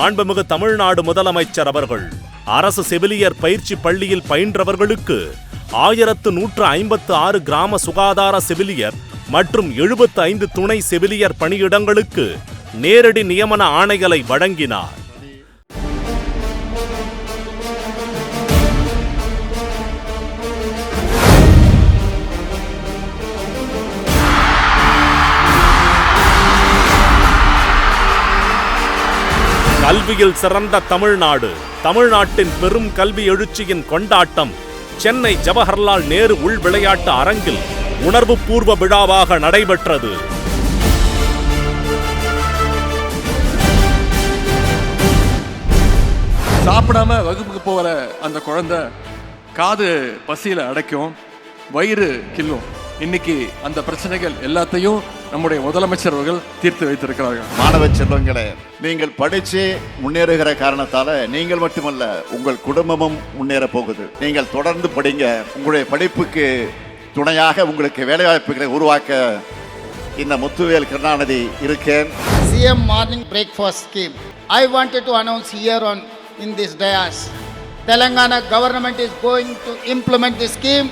மாண்புமிகு தமிழ்நாடு முதலமைச்சர் அவர்கள் அரசு செவிலியர் பயிற்சி பள்ளியில் பயின்றவர்களுக்கு 1156 கிராம சுகாதார செவிலியர் மற்றும் 75 துணை செவிலியர் பணியிடங்களுக்கு நேரடி நியமன ஆணைகளை வழங்கினார். கல்வியில் சிறந்த தமிழ்நாடு, தமிழ்நாட்டின் பெரும் கல்வி எழுச்சியின் கொண்டாட்டம் சென்னை ஜவஹர்லால் நேரு உள் விளையாட்டு அரங்கில் உணர்வு பூர்வ விழாவாக நடைபெற்றது. சாப்பிடாம வகுப்புக்கு போகிற அந்த குழந்தை காது பசியில அடைக்கும், வயிறு கில்லும். இன்னைக்கு அந்த பிரச்சனைகள் எல்லாத்தையும் நம்முடைய முதலமைச்சர் அவர்கள் தீர்த்து வைத்திருக்கிறார்கள். மாணவ செல்வங்களே, நீங்கள் படிச்சு முன்னேறுகிற காரணத்தால நீங்கள் மட்டுமல்ல உங்கள் குடும்பமும் முன்னேற போகுது. நீங்கள் தொடர்ந்து படிங்க. உங்களுடைய படிப்புக்கு துணையாக உங்களுக்கு வேலைவாய்ப்புகளை உருவாக்க இந்த முத்துவேல் கருணாநிதி இருக்கேன். CM morning breakfast scheme. I wanted to announce here on in this dais, Telangana government is going to implement this scheme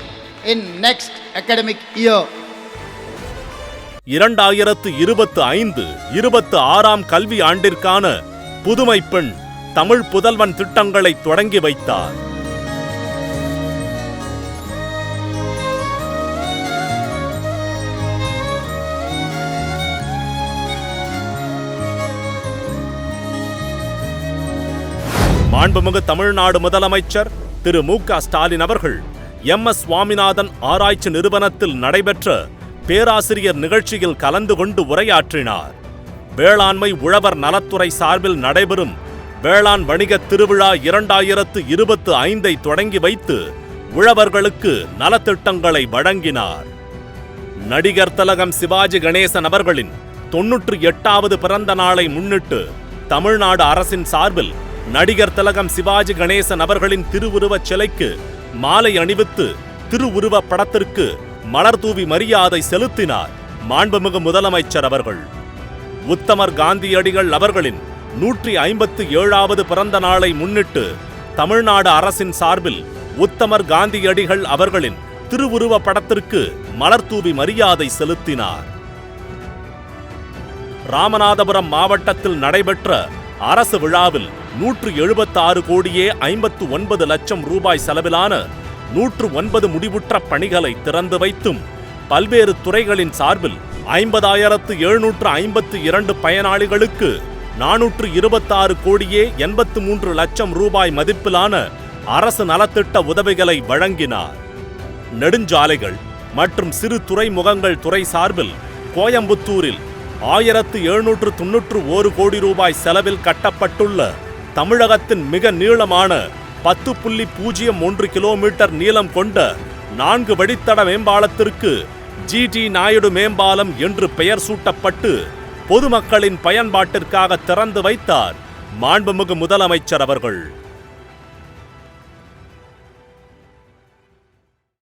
in next academic year. 2025-26 கல்வி ஆண்டிற்கான புதுமை பெண் தமிழ் புதல்வன் திட்டங்களை தொடங்கி வைத்தார். மாண்புமிகு தமிழ்நாடு முதலமைச்சர் திரு மு.க. ஸ்டாலின் அவர்கள் MS சுவாமிநாதன் ஆராய்ச்சி நிறுவனத்தில் நடைபெற்ற பேராசிரியர் நிகழ்ச்சியில் கலந்து கொண்டு உரையாற்றினார். வேளாண்மை உழவர் நலத்துறை சார்பில் நடைபெறும் வேளாண் வணிக திருவிழா 2025 தொடங்கி வைத்து உழவர்களுக்கு நலத்திட்டங்களை வழங்கினார். நடிகர் திலகம் சிவாஜி கணேசன் அவர்களின் 98வது பிறந்த நாளை முன்னிட்டு தமிழ்நாடு அரசின் சார்பில் நடிகர் திலகம் சிவாஜி கணேசன் அவர்களின் திருவுருவச் சிலைக்கு மாலை அணிவித்து திருவுருவ படத்திற்கு மலர் தூவி மரியாதை செலுத்தினார் மாண்புமிகு முதலமைச்சர் அவர்கள். உத்தமர் காந்தியடிகள் அவர்களின் 157வது பிறந்த நாளை முன்னிட்டு தமிழ்நாடு அரசின் சார்பில் உத்தமர் காந்தியடிகள் அவர்களின் திருவுருவ படத்திற்கு மலர் தூவி மரியாதை செலுத்தினார். ராமநாதபுரம் மாவட்டத்தில் நடைபெற்ற அரசு விழாவில் 176 கோடியே 59 லட்சம் ரூபாய் செலவிலான 109 முடிவுற்ற பணிகளை திறந்து வைத்தும் பல்வேறு துறைகளின் சார்பில் 50,752 பயனாளிகளுக்கு 426 கோடியே 83 லட்சம் ரூபாய் மதிப்பிலான அரசு நலத்திட்ட உதவிகளை வழங்கினார். நெடுஞ்சாலைகள் மற்றும் சிறு துறைமுகங்கள் துறை சார்பில் கோயம்புத்தூரில் 1,791 கோடி ரூபாய் செலவில் கட்டப்பட்டுள்ள தமிழகத்தின் மிக நீளமான 10.01 கிலோமீட்டர் நீளம் கொண்ட 4 வழித்தட மேம்பாலத்திற்கு GT நாயுடு மேம்பாலம் என்று பெயர் சூட்டப்பட்டு பொதுமக்களின் பயன்பாட்டிற்காக திறந்து வைத்தார் மாண்புமிகு முதலமைச்சர் அவர்கள்.